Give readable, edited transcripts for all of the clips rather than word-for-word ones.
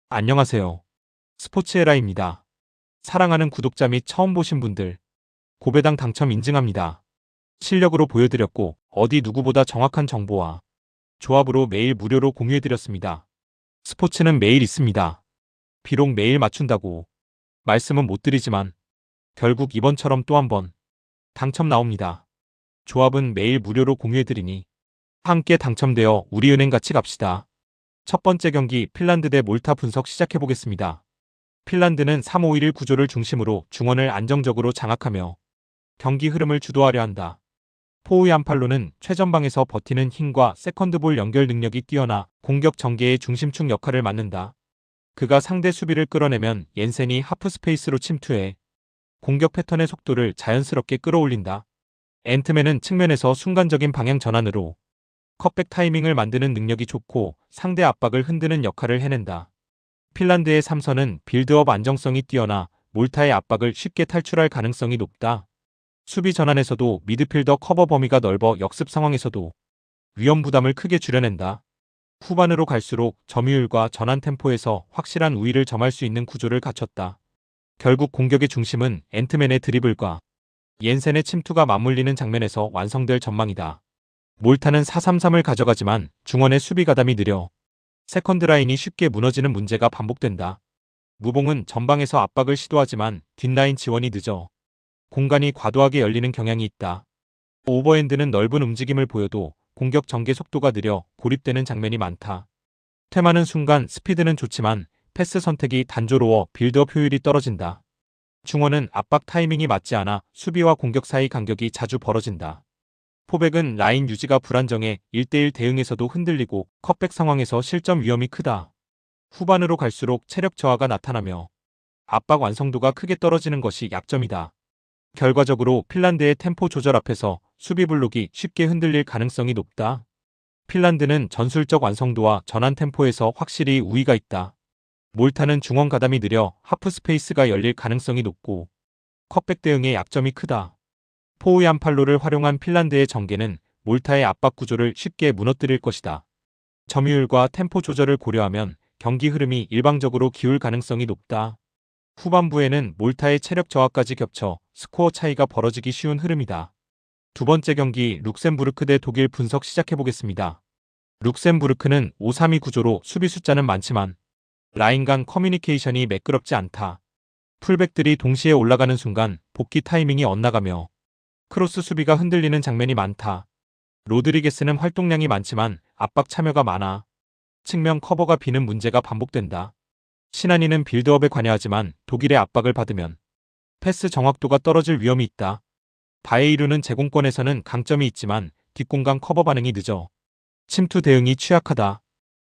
안녕하세요. 스포츠에라입니다. 사랑하는 구독자 및 처음 보신 분들, 고배당 당첨 인증합니다. 실력으로 보여드렸고 어디 누구보다 정확한 정보와 조합으로 매일 무료로 공유해드렸습니다. 스포츠는 매일 있습니다. 비록 매일 맞춘다고 말씀은 못 드리지만 결국 이번처럼 또 한 번 당첨 나옵니다. 조합은 매일 무료로 공유해드리니 함께 당첨되어 우리은행 같이 갑시다. 첫 번째 경기 핀란드 대 몰타 분석 시작해보겠습니다. 핀란드는 3-5-1 구조를 중심으로 중원을 안정적으로 장악하며 경기 흐름을 주도하려 한다. 포우의 안팔로는 최전방에서 버티는 힘과 세컨드볼 연결 능력이 뛰어나 공격 전개의 중심축 역할을 맡는다. 그가 상대 수비를 끌어내면 옌센이 하프 스페이스로 침투해 공격 패턴의 속도를 자연스럽게 끌어올린다. 앤트맨은 측면에서 순간적인 방향 전환으로 컷백 타이밍을 만드는 능력이 좋고 상대 압박을 흔드는 역할을 해낸다. 핀란드의 삼선은 빌드업 안정성이 뛰어나 몰타의 압박을 쉽게 탈출할 가능성이 높다. 수비 전환에서도 미드필더 커버 범위가 넓어 역습 상황에서도 위험 부담을 크게 줄여낸다. 후반으로 갈수록 점유율과 전환 템포에서 확실한 우위를 점할 수 있는 구조를 갖췄다. 결국 공격의 중심은 앤트맨의 드리블과 옌센의 침투가 맞물리는 장면에서 완성될 전망이다. 몰타는 4-3-3을 가져가지만 중원의 수비 가담이 느려 세컨드 라인이 쉽게 무너지는 문제가 반복된다. 무봉은 전방에서 압박을 시도하지만 뒷라인 지원이 늦어 공간이 과도하게 열리는 경향이 있다. 오버핸드는 넓은 움직임을 보여도 공격 전개 속도가 느려 고립되는 장면이 많다. 퇴마는 순간 스피드는 좋지만 패스 선택이 단조로워 빌드업 효율이 떨어진다. 중원은 압박 타이밍이 맞지 않아 수비와 공격 사이 간격이 자주 벌어진다. 포백은 라인 유지가 불안정해 1대1 대응에서도 흔들리고 컷백 상황에서 실점 위험이 크다. 후반으로 갈수록 체력 저하가 나타나며 압박 완성도가 크게 떨어지는 것이 약점이다. 결과적으로 핀란드의 템포 조절 앞에서 수비 블록이 쉽게 흔들릴 가능성이 높다. 핀란드는 전술적 완성도와 전환 템포에서 확실히 우위가 있다. 몰타는 중원 가담이 느려 하프 스페이스가 열릴 가능성이 높고 컷백 대응의 약점이 크다. 포우의 안팔로를 활용한 핀란드의 전개는 몰타의 압박 구조를 쉽게 무너뜨릴 것이다. 점유율과 템포 조절을 고려하면 경기 흐름이 일방적으로 기울 가능성이 높다. 후반부에는 몰타의 체력 저하까지 겹쳐 스코어 차이가 벌어지기 쉬운 흐름이다. 두 번째 경기 룩셈부르크 대 독일 분석 시작해보겠습니다. 룩셈부르크는 5-3-2 구조로 수비 숫자는 많지만 라인 간 커뮤니케이션이 매끄럽지 않다. 풀백들이 동시에 올라가는 순간 복귀 타이밍이 엇나가며 크로스 수비가 흔들리는 장면이 많다. 로드리게스는 활동량이 많지만 압박 참여가 많아 측면 커버가 비는 문제가 반복된다. 시나니는 빌드업에 관여하지만 독일의 압박을 받으면 패스 정확도가 떨어질 위험이 있다. 바에이루는 제공권에서는 강점이 있지만 뒷공간 커버 반응이 늦어 침투 대응이 취약하다.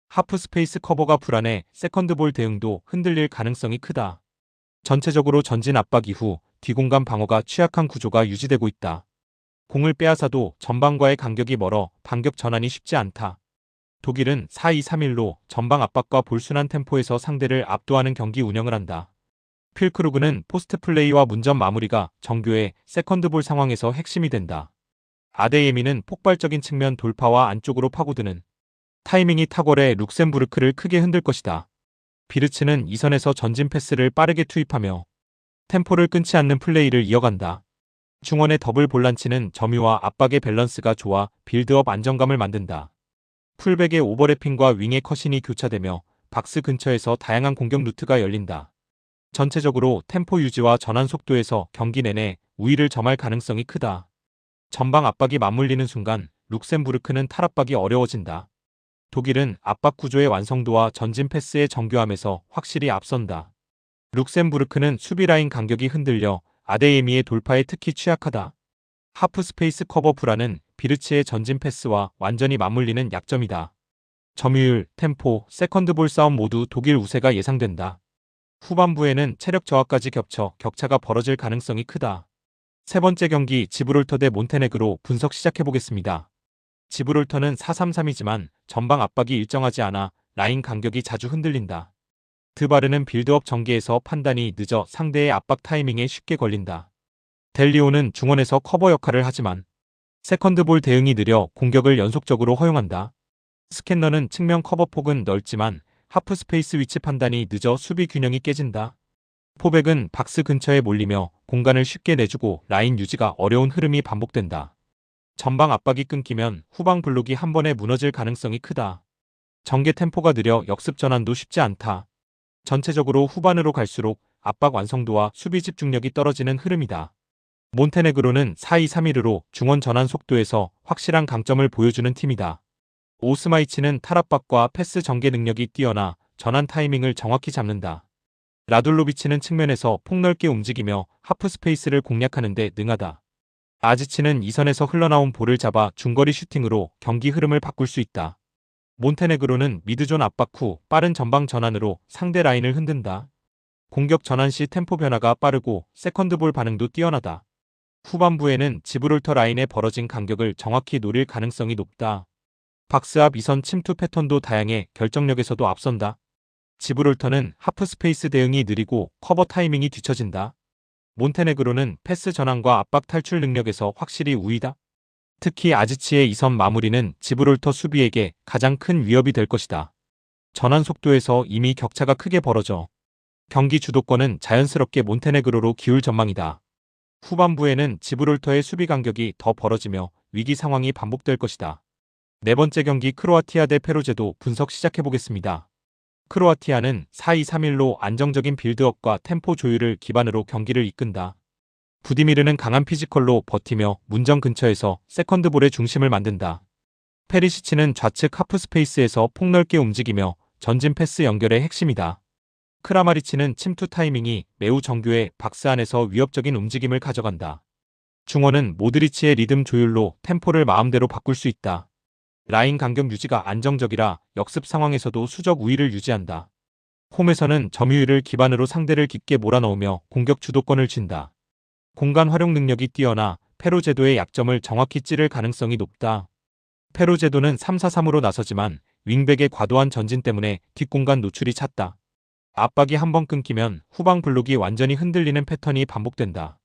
하프 스페이스 커버가 불안해 세컨드볼 대응도 흔들릴 가능성이 크다. 전체적으로 전진 압박 이후 뒷공간 방어가 취약한 구조가 유지되고 있다. 공을 빼앗아도 전방과의 간격이 멀어 반격 전환이 쉽지 않다. 독일은 4-2-3-1로 전방 압박과 볼순한 템포에서 상대를 압도하는 경기 운영을 한다. 필크루그는 포스트 플레이와 문전 마무리가 정교해 세컨드볼 상황에서 핵심이 된다. 아데예미는 폭발적인 측면 돌파와 안쪽으로 파고드는 타이밍이 탁월해 룩셈부르크를 크게 흔들 것이다. 비르츠는 이선에서 전진 패스를 빠르게 투입하며 템포를 끊지 않는 플레이를 이어간다. 중원의 더블 볼란치는 점유와 압박의 밸런스가 좋아 빌드업 안정감을 만든다. 풀백의 오버래핑과 윙의 컷신이 교차되며 박스 근처에서 다양한 공격 루트가 열린다. 전체적으로 템포 유지와 전환 속도에서 경기 내내 우위를 점할 가능성이 크다. 전방 압박이 맞물리는 순간 룩셈부르크는 탈압박이 어려워진다. 독일은 압박 구조의 완성도와 전진 패스의 정교함에서 확실히 앞선다. 룩셈부르크는 수비 라인 간격이 흔들려 아데예미의 돌파에 특히 취약하다. 하프 스페이스 커버 불안은 비르츠의 전진 패스와 완전히 맞물리는 약점이다. 점유율, 템포, 세컨드볼 싸움 모두 독일 우세가 예상된다. 후반부에는 체력 저하까지 겹쳐 격차가 벌어질 가능성이 크다. 세 번째 경기 지브롤터 대 몬테네그로 분석 시작해보겠습니다. 지브롤터는 4-3-3이지만 전방 압박이 일정하지 않아 라인 간격이 자주 흔들린다. 드바르는 빌드업 전개에서 판단이 늦어 상대의 압박 타이밍에 쉽게 걸린다. 델리오는 중원에서 커버 역할을 하지만 세컨드볼 대응이 느려 공격을 연속적으로 허용한다. 스캔너는 측면 커버 폭은 넓지만 하프스페이스 위치 판단이 늦어 수비 균형이 깨진다. 포백은 박스 근처에 몰리며 공간을 쉽게 내주고 라인 유지가 어려운 흐름이 반복된다. 전방 압박이 끊기면 후방 블록이 한 번에 무너질 가능성이 크다. 전개 템포가 느려 역습 전환도 쉽지 않다. 전체적으로 후반으로 갈수록 압박 완성도와 수비 집중력이 떨어지는 흐름이다. 몬테네그로는 4-2-3-1으로 중원 전환 속도에서 확실한 강점을 보여주는 팀이다. 오스마이치는 탈압박과 패스 전개 능력이 뛰어나 전환 타이밍을 정확히 잡는다. 라둘로비치는 측면에서 폭넓게 움직이며 하프 스페이스를 공략하는 데 능하다. 아지치는 이선에서 흘러나온 볼을 잡아 중거리 슈팅으로 경기 흐름을 바꿀 수 있다. 몬테네그로는 미드존 압박 후 빠른 전방 전환으로 상대 라인을 흔든다. 공격 전환 시 템포 변화가 빠르고 세컨드볼 반응도 뛰어나다. 후반부에는 지브롤터 라인에 벌어진 간격을 정확히 노릴 가능성이 높다. 박스 앞 이선 침투 패턴도 다양해 결정력에서도 앞선다. 지브롤터는 하프 스페이스 대응이 느리고 커버 타이밍이 뒤처진다. 몬테네그로는 패스 전환과 압박 탈출 능력에서 확실히 우위다. 특히 아지치의 이선 마무리는 지브롤터 수비에게 가장 큰 위협이 될 것이다. 전환 속도에서 이미 격차가 크게 벌어져 경기 주도권은 자연스럽게 몬테네그로로 기울 전망이다. 후반부에는 지브롤터의 수비 간격이 더 벌어지며 위기 상황이 반복될 것이다. 네 번째 경기 크로아티아 대 페루제도 분석 시작해보겠습니다. 크로아티아는 4-2-3-1로 안정적인 빌드업과 템포 조율을 기반으로 경기를 이끈다. 부디미르는 강한 피지컬로 버티며 문정 근처에서 세컨드볼의 중심을 만든다. 페리시치는 좌측 하프 스페이스에서 폭넓게 움직이며 전진 패스 연결의 핵심이다. 크라마리치는 침투 타이밍이 매우 정교해 박스 안에서 위협적인 움직임을 가져간다. 중원은 모드리치의 리듬 조율로 템포를 마음대로 바꿀 수 있다. 라인 간격 유지가 안정적이라 역습 상황에서도 수적 우위를 유지한다. 홈에서는 점유율을 기반으로 상대를 깊게 몰아넣으며 공격 주도권을 쥔다. 공간 활용 능력이 뛰어나 페루제도의 약점을 정확히 찌를 가능성이 높다. 페루제도는 3-4-3으로 나서지만 윙백의 과도한 전진 때문에 뒷공간 노출이 찼다. 압박이 한번 끊기면 후방 블록이 완전히 흔들리는 패턴이 반복된다.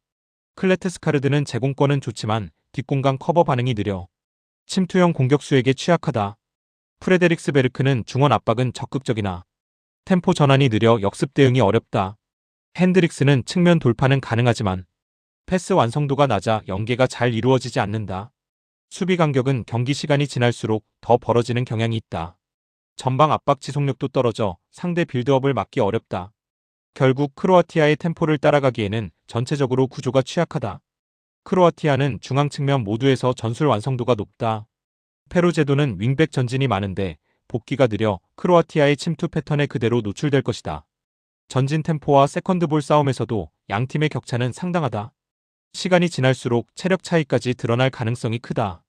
클레트스카르드는 제공권은 좋지만 뒷공간 커버 반응이 느려 침투형 공격수에게 취약하다. 프레데릭스 베르크는 중원 압박은 적극적이나 템포 전환이 느려 역습 대응이 어렵다. 핸드릭스는 측면 돌파는 가능하지만 패스 완성도가 낮아 연계가 잘 이루어지지 않는다. 수비 간격은 경기 시간이 지날수록 더 벌어지는 경향이 있다. 전방 압박 지속력도 떨어져 상대 빌드업을 막기 어렵다. 결국 크로아티아의 템포를 따라가기에는 전체적으로 구조가 취약하다. 크로아티아는 중앙 측면 모두에서 전술 완성도가 높다. 페루제도는 윙백 전진이 많은데 복귀가 느려 크로아티아의 침투 패턴에 그대로 노출될 것이다. 전진 템포와 세컨드볼 싸움에서도 양팀의 격차는 상당하다. 시간이 지날수록 체력 차이까지 드러날 가능성이 크다.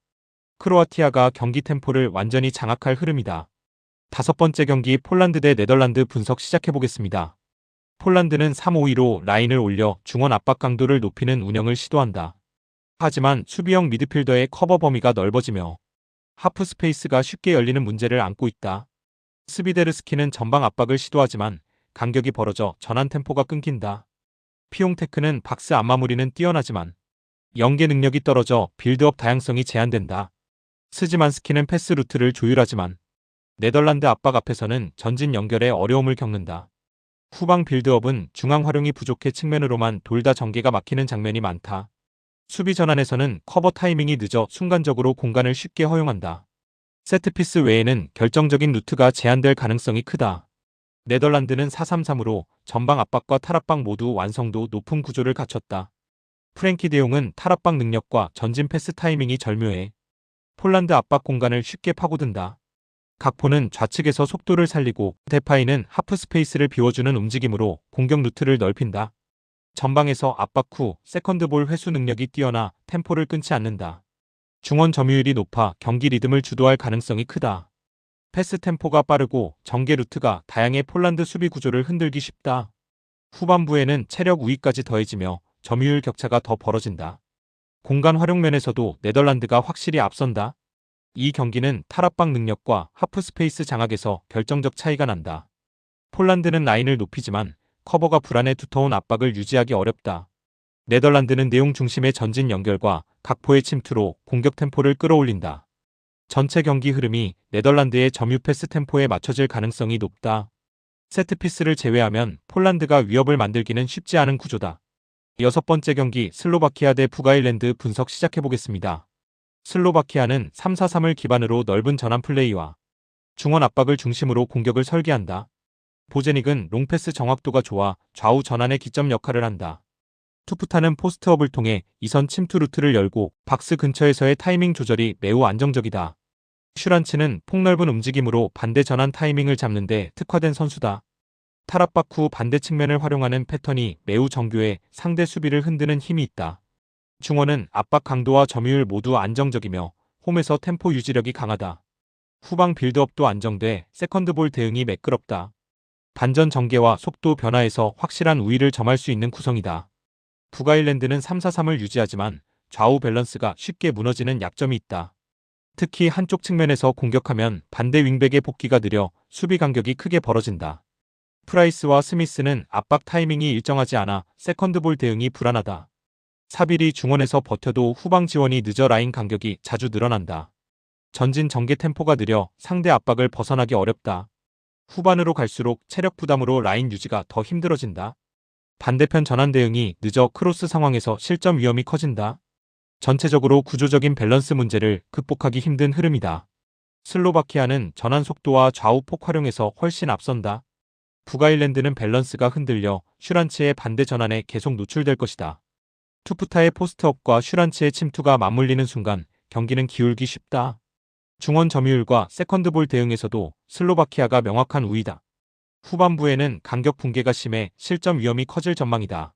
크로아티아가 경기 템포를 완전히 장악할 흐름이다. 다섯 번째 경기 폴란드 대 네덜란드 분석 시작해보겠습니다. 폴란드는 3-5-2로 라인을 올려 중원 압박 강도를 높이는 운영을 시도한다. 하지만 수비형 미드필더의 커버 범위가 넓어지며 하프 스페이스가 쉽게 열리는 문제를 안고 있다. 스비데르스키는 전방 압박을 시도하지만 간격이 벌어져 전환 템포가 끊긴다. 피용테크는 박스 앞마무리는 뛰어나지만 연계 능력이 떨어져 빌드업 다양성이 제한된다. 스지만스키는 패스 루트를 조율하지만 네덜란드 압박 앞에서는 전진 연결에 어려움을 겪는다. 후방 빌드업은 중앙 활용이 부족해 측면으로만 돌다 전개가 막히는 장면이 많다. 수비 전환에서는 커버 타이밍이 늦어 순간적으로 공간을 쉽게 허용한다. 세트피스 외에는 결정적인 루트가 제한될 가능성이 크다. 네덜란드는 4-3-3으로 전방 압박과 탈압박 모두 완성도 높은 구조를 갖췄다. 프랭키 데용은 탈압박 능력과 전진 패스 타이밍이 절묘해 폴란드 압박 공간을 쉽게 파고든다. 각포는 좌측에서 속도를 살리고 데파이는 하프 스페이스를 비워주는 움직임으로 공격 루트를 넓힌다. 전방에서 압박 후 세컨드볼 회수 능력이 뛰어나 템포를 끊지 않는다. 중원 점유율이 높아 경기 리듬을 주도할 가능성이 크다. 패스 템포가 빠르고 전개 루트가 다양해 폴란드 수비 구조를 흔들기 쉽다. 후반부에는 체력 우위까지 더해지며 점유율 격차가 더 벌어진다. 공간 활용 면에서도 네덜란드가 확실히 앞선다. 이 경기는 탈압박 능력과 하프 스페이스 장악에서 결정적 차이가 난다. 폴란드는 라인을 높이지만 커버가 불안해 두터운 압박을 유지하기 어렵다. 네덜란드는 내용 중심의 전진 연결과 각포의 침투로 공격 템포를 끌어올린다. 전체 경기 흐름이 네덜란드의 점유 패스 템포에 맞춰질 가능성이 높다. 세트피스를 제외하면 폴란드가 위협을 만들기는 쉽지 않은 구조다. 6번째 경기 슬로바키아 대 북아일랜드 분석 시작해보겠습니다. 슬로바키아는 3-4-3을 기반으로 넓은 전환 플레이와 중원 압박을 중심으로 공격을 설계한다. 보제닉은 롱패스 정확도가 좋아 좌우 전환의 기점 역할을 한다. 투프타는 포스트업을 통해 이선 침투 루트를 열고 박스 근처에서의 타이밍 조절이 매우 안정적이다. 슈란츠는 폭넓은 움직임으로 반대 전환 타이밍을 잡는 데 특화된 선수다. 탈압박 후 반대 측면을 활용하는 패턴이 매우 정교해 상대 수비를 흔드는 힘이 있다. 중원은 압박 강도와 점유율 모두 안정적이며 홈에서 템포 유지력이 강하다. 후방 빌드업도 안정돼 세컨드볼 대응이 매끄럽다. 반전 전개와 속도 변화에서 확실한 우위를 점할 수 있는 구성이다. 북아일랜드는 3-4-3을 유지하지만 좌우 밸런스가 쉽게 무너지는 약점이 있다. 특히 한쪽 측면에서 공격하면 반대 윙백의 복귀가 느려 수비 간격이 크게 벌어진다. 프라이스와 스미스는 압박 타이밍이 일정하지 않아 세컨드볼 대응이 불안하다. 사빌이 중원에서 버텨도 후방 지원이 늦어 라인 간격이 자주 늘어난다. 전진 전개 템포가 느려 상대 압박을 벗어나기 어렵다. 후반으로 갈수록 체력 부담으로 라인 유지가 더 힘들어진다. 반대편 전환 대응이 늦어 크로스 상황에서 실점 위험이 커진다. 전체적으로 구조적인 밸런스 문제를 극복하기 힘든 흐름이다. 슬로바키아는 전환 속도와 좌우 폭 활용에서 훨씬 앞선다. 북아일랜드는 밸런스가 흔들려 슈란츠의 반대 전환에 계속 노출될 것이다. 투프타의 포스트업과 슈란츠의 침투가 맞물리는 순간 경기는 기울기 쉽다. 중원 점유율과 세컨드볼 대응에서도 슬로바키아가 명확한 우위다. 후반부에는 간격 붕괴가 심해 실점 위험이 커질 전망이다.